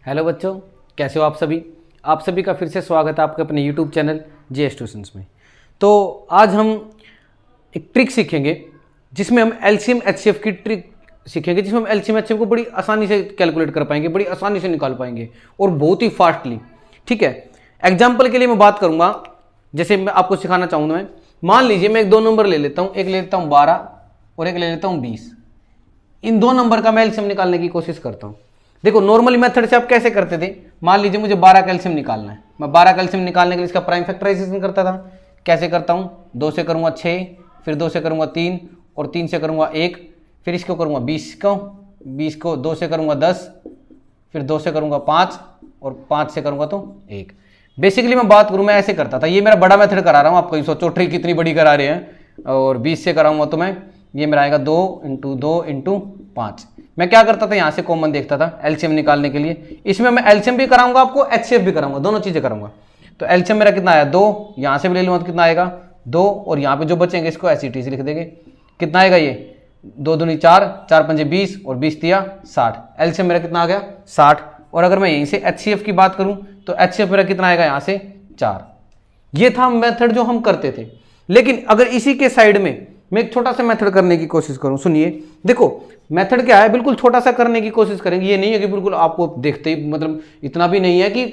Hello बच्चों, कैसे हो आप सभी। आप सभी का फिर से स्वागत है आपके अपने यूट्यूब चैनल जेएस ट्यूशंस में। तो आज हम एक ट्रिक सीखेंगे जिसमें हम एलसीएम एचसीएफ की ट्रिक सीखेंगे, जिसमें हम एलसीएम एचसीएफ को बड़ी आसानी से कैलकुलेट कर पाएंगे, बड़ी आसानी से निकाल पाएंगे और बहुत ही फास्टली। ठीक है, एग्जाम्पल के लिए मैं बात करूंगा, जैसे मैं आपको सिखाना चाहूँगा। मैं मान लीजिए मैं एक दो नंबर ले लेता हूँ, एक ले लेता हूँ 12 और एक ले लेता हूँ 20। इन दो नंबर का मैं एलसीएम निकालने की कोशिश करता हूँ। देखो नॉर्मली मेथड से आप कैसे करते थे, मान लीजिए मुझे 12 का एलसीएम निकालना है, मैं 12 का एलसीएम निकालने के लिए इसका प्राइम फैक्टराइजेशन करता था। कैसे करता हूँ, 2 से करूँगा 6, फिर 2 से करूँगा 3 और 3 से करूँगा 1, फिर इसको करूँगा 20 को 2 से करूँगा 10, फिर 2 से करूँगा 5 और 5 से करूँगा तो 1। बेसिकली मैं बात करूँ, मैं ऐसे करता था। ये मेरा बड़ा मेथड करा रहा हूँ, आपको सोचो ट्रिक कितनी बड़ी करा रहे हैं। और 20 से कराऊंगा तो मैं ये मेरा आएगा 2 × 2 × 5। मैं क्या करता था, यहाँ से कॉमन देखता था एलसीएम निकालने के लिए। इसमें मैं एलसीएम भी कराऊंगा आपको, एचसीएफ भी कराऊंगा, दोनों चीजें कराऊंगा। तो एलसीएम मेरा कितना आया 2, यहाँ से भी ले लूँगा तो कितना आएगा 2, और यहाँ पे जो बचेंगे इसको ऐसे टी से लिख देंगे। कितना आएगा ये 2 दूनी 4, 4 पंजे 20 और 20 दिया 60। एलसीएम मेरा कितना आ गया 60। और अगर मैं यहीं से एचसीएफ की बात करूँ तो एचसीएफ मेरा कितना आएगा यहाँ से 4। ये था मेथड जो हम करते थे। लेकिन अगर इसी के साइड में मैं एक छोटा सा मेथड करने की कोशिश करूं, सुनिए। देखो मेथड क्या है, बिल्कुल छोटा सा करने की कोशिश करेंगे। ये नहीं है कि बिल्कुल आपको देखते ही, मतलब इतना भी नहीं है कि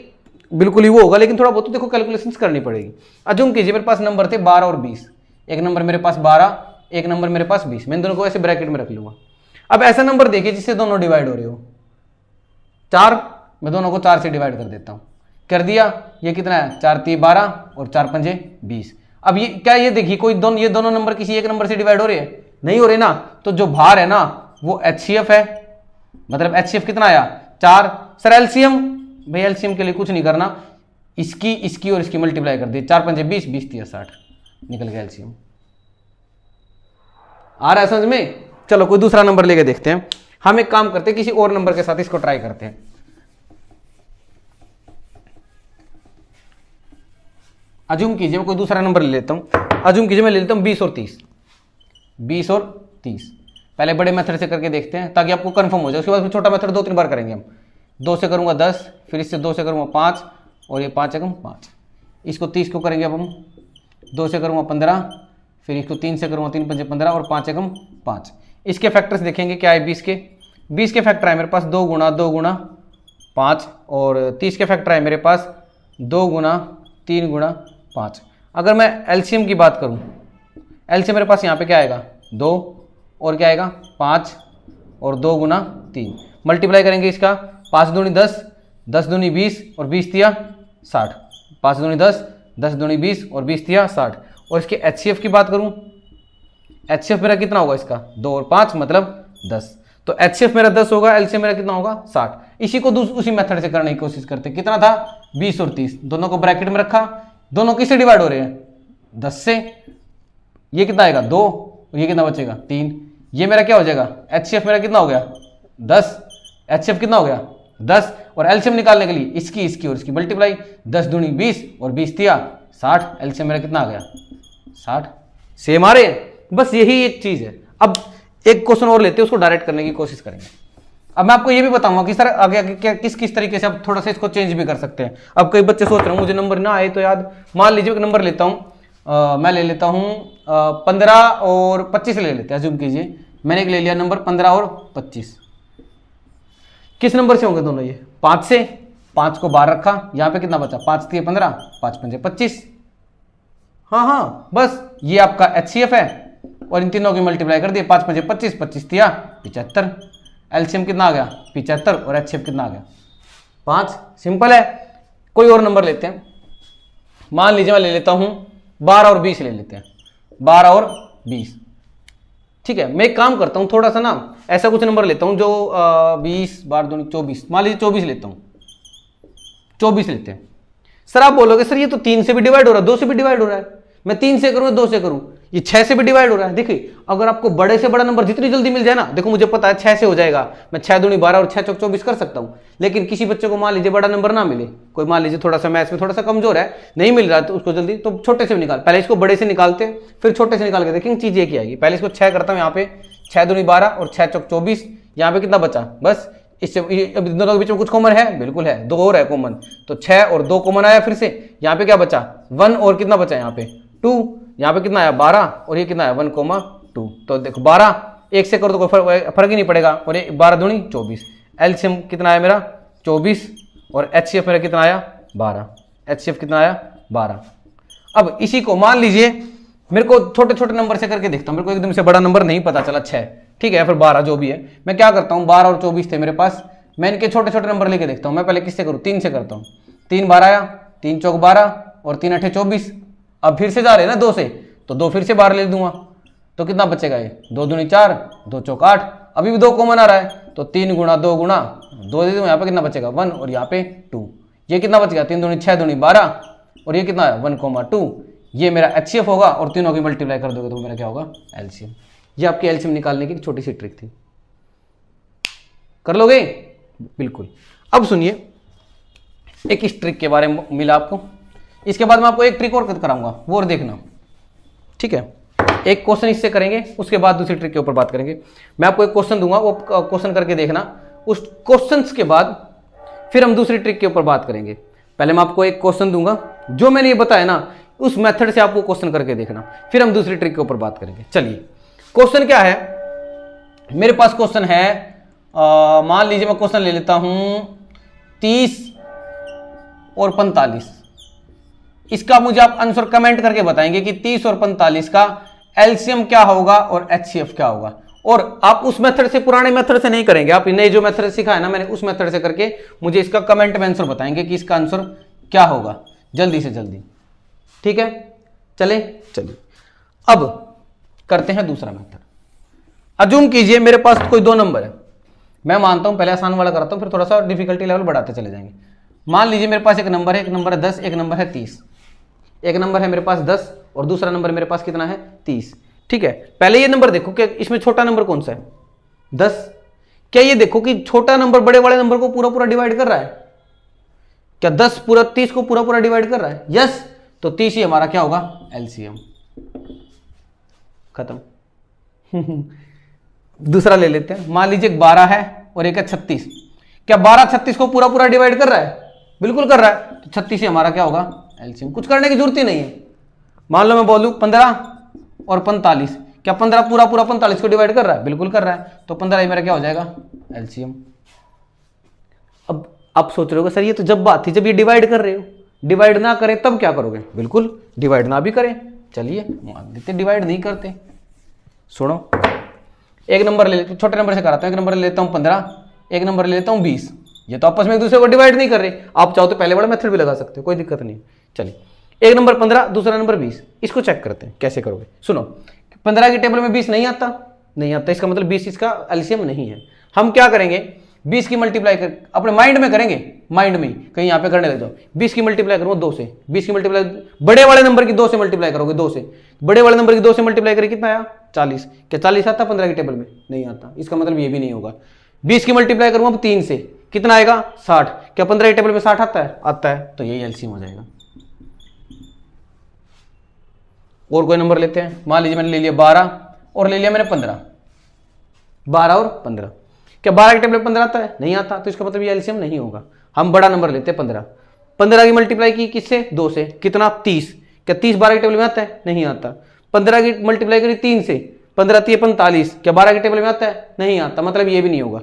बिल्कुल ही वो होगा, लेकिन थोड़ा बहुत तो देखो कैलकुलेशंस करनी पड़ेगी। अज्यूम कीजिए मेरे पास नंबर थे 12 और 20, एक नंबर मेरे पास 12, एक नंबर मेरे पास 20। मैं दोनों को ऐसे ब्रैकेट में रख लूंगा। अब ऐसा नंबर देखिए जिससे दोनों डिवाइड हो रहे हो 4, मैं दोनों को 4 से डिवाइड कर देता हूं। कर दिया, ये कितना है 4 × 3 = 12 और 4 पंजे 20। अब ये क्या, ये देखिए कोई ये दोनों नंबर किसी एक नंबर से डिवाइड हो रहे हैं, नहीं हो रहे ना। तो जो बाहर है ना वो एचसीएफ है, मतलब एचसीएफ कितना आया 4। सर एलसीएम, भाई एलसीएम के लिए कुछ नहीं करना, इसकी और इसकी मल्टीप्लाई कर दी, 4 पंजे 20, 20 × 60, निकल गया एलसीएम। आ रहा है समझ में। चलो कोई दूसरा नंबर लेके देखते हैं। हम एक काम करते हैं, किसी और नंबर के साथ इसको ट्राई करते हैं। अज्यूम कीजिए मैं कोई दूसरा नंबर ले लेता हूं। अज्यूम कीजिए मैं ले लेता हूं 20 और 30। 20 और 30 पहले बड़े मेथड से करके देखते हैं ताकि आपको कंफर्म हो जाए। उसके बाद फिर छोटा मेथड 2-3 बार करेंगे हम। 2 से करूंगा 10, फिर इससे 2 से करूंगा 5 और ये 5 × 5। इसको 30 को करेंगे अब हम 2 से करूंगा 15, फिर इसको 3 से करूंगा 3 पंजे 15 और 5 × 5। इसके फैक्टर्स देखेंगे क्या है। 20 के फैक्टर है मेरे पास 2 × 2 × 5 और 30 के फैक्टर है मेरे पास 2 × 3 × 5। अगर मैं एलसीएम की बात करूं, एलसीएम मेरे पास यहाँ पे क्या आएगा 2 और क्या आएगा 5 और 2 × 3। मल्टीप्लाई करेंगे इसका, 5 दूनी 10, 10 दूनी 20 और 20 दिया 60। 5 दूनी 10, 10 दूनी 20 और 20 दिया 60। और इसके एचसीएफ की बात करूं, एचसीएफ मेरा कितना होगा इसका 2 और 5 मतलब 10। तो एचसीएफ मेरा 10 होगा, एलसीएम मेरा कितना होगा 60। इसी को उसी मेथड से करने की कोशिश करते। कितना था 20 और 30, दोनों को ब्रैकेट में रखा। दोनों किससे डिवाइड हो रहे हैं 10 से। ये कितना आएगा 2 और ये कितना बचेगा 3। ये मेरा क्या हो जाएगा एचसीएफ मेरा कितना हो गया 10। एचसीएफ कितना हो गया 10। और एलसीएम निकालने के लिए इसकी और इसकी मल्टीप्लाई, 10 दूनी 20 और 20 दिया 60। एलसीएम मेरा कितना आ गया 60। सेम आ रहे हैं, बस यही एक चीज है। अब एक क्वेश्चन और लेते हैं, उसको डायरेक्ट करने की कोशिश करेंगे। अब मैं आपको ये भी बताऊंगा कि सर आगे क्या किस तरीके से आप थोड़ा सा इसको चेंज भी कर सकते हैं। अब कई बच्चे सोच रहे हैं मुझे नंबर ना आए तो याद, मान लीजिए एक नंबर लेता हूं, मैं ले लेता हूं 15 और 25 ले लेते हैं। अज्यूम कीजिए मैंने एक ले लिया नंबर 15 और 25। किस नंबर से होंगे दोनों ये 5 से। 5 को बाहर रखा, यहाँ पे कितना बचा 5 × 15, 5 पंजे 25। हाँ बस ये आपका एचसीएफ है और इन तीनों की मल्टीप्लाई कर दिए, 5 पंजे 25, 25 दिया 75। एलसीएम कितना आ गया 75 और एचसीएफ कितना आ गया 5। सिंपल है। कोई और नंबर लेते हैं, मान लीजिए मैं ले लेता हूं 12 और 20 ले लेते हैं। 12 और 20 ठीक है। मैं एक काम करता हूं, थोड़ा सा ना ऐसा कुछ नंबर लेता हूं जो 20 12 दूनी 24, मान लीजिए 24 लेता हूं। 24 लेते हैं। सर आप बोलोगे सर ये तो 3 से भी डिवाइड हो रहा है, 2 से भी डिवाइड हो रहा है, मैं 3 से करूं 2 से करूं, ये 6 से भी डिवाइड हो रहा है। देखिए अगर आपको बड़े से बड़ा नंबर जितनी जल्दी मिल जाए ना, देखो मुझे पता है 6 से हो जाएगा, मैं 6 दूनी 12 और 6 चौक 24 कर सकता हूं। लेकिन किसी बच्चे को मान लीजिए बड़ा नंबर ना मिले, कोई मान लीजिए थोड़ा सा मैथ्स में थोड़ा सा कमजोर है, नहीं मिल रहा तो उसको जल्दी तो छोटे से भी निकाल, पहले इसको बड़े से निकालते फिर छोटे से निकाल के देखेंगे चीज ये क्या आएगी। पहले इसको 6 करता हूं, यहाँ पे 6 दूनी 12 और 6 चौक 24, यहाँ पे कितना बचा बस इससे अब दोनों के बीच में कुछ कॉमन है, बिल्कुल है, 2 और है कॉमन, तो 6 और 2 कॉमन आया फिर से। यहाँ पे क्या बचा 1 और कितना बचा यहाँ पे 2, यहाँ पे कितना आया 12 और ये कितना आया 1,2। तो देखो 12 1 से करो तो कोई फर्क ही नहीं पड़ेगा, और ये 12 दूनी 24। एलसीएम कितना आया मेरा 24 और एचसीएफ मेरा कितना आया 12। एचसीएफ कितना आया 12। अब इसी को मान लीजिए मेरे को छोटे छोटे नंबर से करके देखता हूं, मेरे को एकदम से बड़ा नंबर नहीं पता चला 6, ठीक है, फिर 12 जो भी है। मैं क्या करता हूं 12 और 24 थे मेरे पास, मैं इनके छोटे छोटे नंबर लेके देखता हूं। मैं पहले किससे करूं 3 से करता हूं। 3 12 आया, 3 चौक 12 और 3 8 24। अब फिर से जा रहे हैं ना 2 से, तो 2 फिर से 12 ले दूंगा, तो कितना बचेगा ये 2 दूनी 4 2 चौक 8। अभी भी 2 कॉमन आ रहा है, तो 3 गुणा 2 गुणा 2 दे दूं, यहाँ पे कितना बचेगा 1 और यहाँ पे 2। ये कितना बच गया 3 दूनी 6 दूनी 12 और ये कितना है 1,2। ये मेरा एचसीएफ होगा और तीनों की मल्टीप्लाई कर दोगे तो मेरा क्या होगा एलसीएम। ये आपकी एलसीएम निकालने की छोटी सी ट्रिक थी, कर लोगे बिल्कुल। अब सुनिए एक इस ट्रिक के बारे में मिला आपको, इसके बाद मैं आपको एक ट्रिक और कराऊंगा, वो और देखना, ठीक है। एक क्वेश्चन इससे करेंगे, उसके बाद दूसरी ट्रिक के ऊपर बात करेंगे। मैं आपको एक क्वेश्चन दूंगा, वो क्वेश्चन करके देखना, उस क्वेश्चन के बाद फिर हम दूसरी ट्रिक के ऊपर बात करेंगे। पहले मैं आपको एक क्वेश्चन दूंगा, जो मैंने ये बताया ना उस मेथड से आप वो क्वेश्चन करके देखना, फिर हम दूसरी ट्रिक के ऊपर बात करेंगे। चलिए क्वेश्चन क्या है मेरे पास, क्वेश्चन है मान लीजिए मैं क्वेश्चन ले लेता हूं 30 और 45। इसका मुझे आप आंसर कमेंट करके बताएंगे कि 30 और 45 का एलसीएम क्या होगा और एचसीएफ क्या होगा। और आप उस मेथड से, पुराने मेथड से नहीं करेंगे, आप नए जो मेथड सिखा है ना मैंने, उस मेथड से करके मुझे इसका कमेंट में आंसर बताएंगे कि इसका आंसर क्या होगा, जल्दी से जल्दी, ठीक है। चलिए अब करते हैं दूसरा मेथड। अज्यूम कीजिए मेरे पास कोई 2 नंबर है, मैं मानता हूं पहले आसान वाला कराता हूं, फिर थोड़ा सा डिफिकल्टी लेवल बढ़ाते चले जाएंगे। मान लीजिए मेरे पास एक नंबर है 10, एक नंबर है 30। एक नंबर है मेरे पास 10 और दूसरा नंबर मेरे पास कितना है 30, ठीक है। पहले ये नंबर देखो कि इसमें छोटा नंबर कौन सा है 10। क्या ये देखो कि छोटा नंबर बड़े वाले नंबर को पूरा पूरा डिवाइड कर रहा है? क्या 10 पूरा 30 को पूरा पूरा डिवाइड कर रहा है? यस, तो 30 ही हमारा क्या होगा एलसीएम। खत्म। दूसरा ले लेते हैं, मान लीजिए 12 है और एक है 36। क्या 12 36 को पूरा पूरा डिवाइड कर रहा है? बिल्कुल कर रहा है, तो 36 ही हमारा क्या होगा एलसीएम। कुछ करने की जरूरत ही नहीं है। मान लो मैं बोलूं 15 और 45, क्या 15 पूरा पूरा 45 को डिवाइड कर रहा है? बिल्कुल कर रहा है, तो 15 ही मेरा क्या हो जाएगा एलसीएम। अब आप सोच रहे हो सर ये तो जब बात थी जब ये डिवाइड कर रहे हो, डिवाइड ना करें तब क्या करोगे? बिल्कुल डिवाइड ना भी करें, चलिए मान लेते डिवाइड नहीं करते। सुनो एक नंबर ले लेते, छोटे नंबर से कराता हूं, एक नंबर ले लेता हूं 15, एक नंबर ले लेता हूं 20। ये तो आपस में एक दूसरे को डिवाइड नहीं कर रहे, आप चाहो तो पहले वाला मेथड भी लगा सकते हो, कोई दिक्कत नहीं। चलिए एक नंबर 15, दूसरा नंबर 20, इसको चेक करते हैं कैसे करोगे। सुनो 15 की टेबल में 20 नहीं आता, नहीं आता, इसका मतलब 20 इसका एलसीएम नहीं है। हम क्या करेंगे 20 की मल्टीप्लाई कर अपने माइंड में करेंगे, माइंड में कहीं यहाँ पे करने लग जाओ। 20 की मल्टीप्लाई करूंगा 2 से, 20 की मल्टीप्लाई बड़े वाले नंबर की 2 से मल्टीप्लाई करोगे, 2 से बड़े वाले नंबर की 2 से मल्टीप्लाई करें कितना आया 40। क्या 40 आता 15 की टेबल में? नहीं आता, इसका मतलब ये भी नहीं होगा। 20 की मल्टीप्लाई करूंगा 3 से, कितना आएगा 60। क्या 15 की टेबल में 60 आता है? आता है, तो यही एलसीएम हो जाएगा। और कोई नंबर लेते हैं, मान लीजिए मैंने ले लिया 12 और ले लिया मैंने 15, 12 और 15। क्या 12 की टेबल में 15 आता है? नहीं आता, तो इसका मतलब ये एलसीएम नहीं होगा। हम बड़ा नंबर लेते हैं 15, 15 की मल्टीप्लाई की किससे 2 से, कितना 30। क्या 30 12 की टेबल में आता है? नहीं आता। 15 की मल्टीप्लाई करी 3 से, 15 3 45। क्या 12 की टेबल में आता है? नहीं आता, मतलब ये भी नहीं होगा।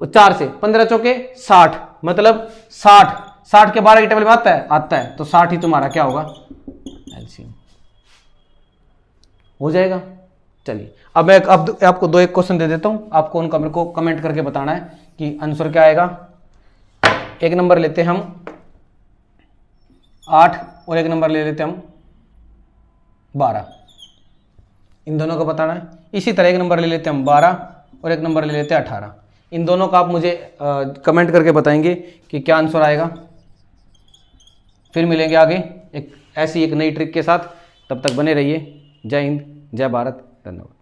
4 से 15 चौके 60, मतलब 60 के 12 की टेबल में आता है? आता है, तो 60 ही तुम्हारा क्या होगा एलसीएम हो जाएगा। चलिए अब मैं आपको 2 एक क्वेश्चन दे देता हूं, आपको उनका मेरे को कमेंट करके बताना है कि आंसर क्या आएगा। एक नंबर लेते हैं हम 8 और एक नंबर ले लेते हैं हम 12, इन दोनों को बताना है। इसी तरह एक नंबर ले लेते हैं हम 12 और एक नंबर ले लेते हैं 18। इन दोनों का आप मुझे कमेंट करके बताएंगे कि क्या आंसर आएगा। फिर मिलेंगे आगे एक ऐसी एक नई ट्रिक के साथ, तब तक बने रहिए। जय हिंद, जय भारत, धन्यवाद।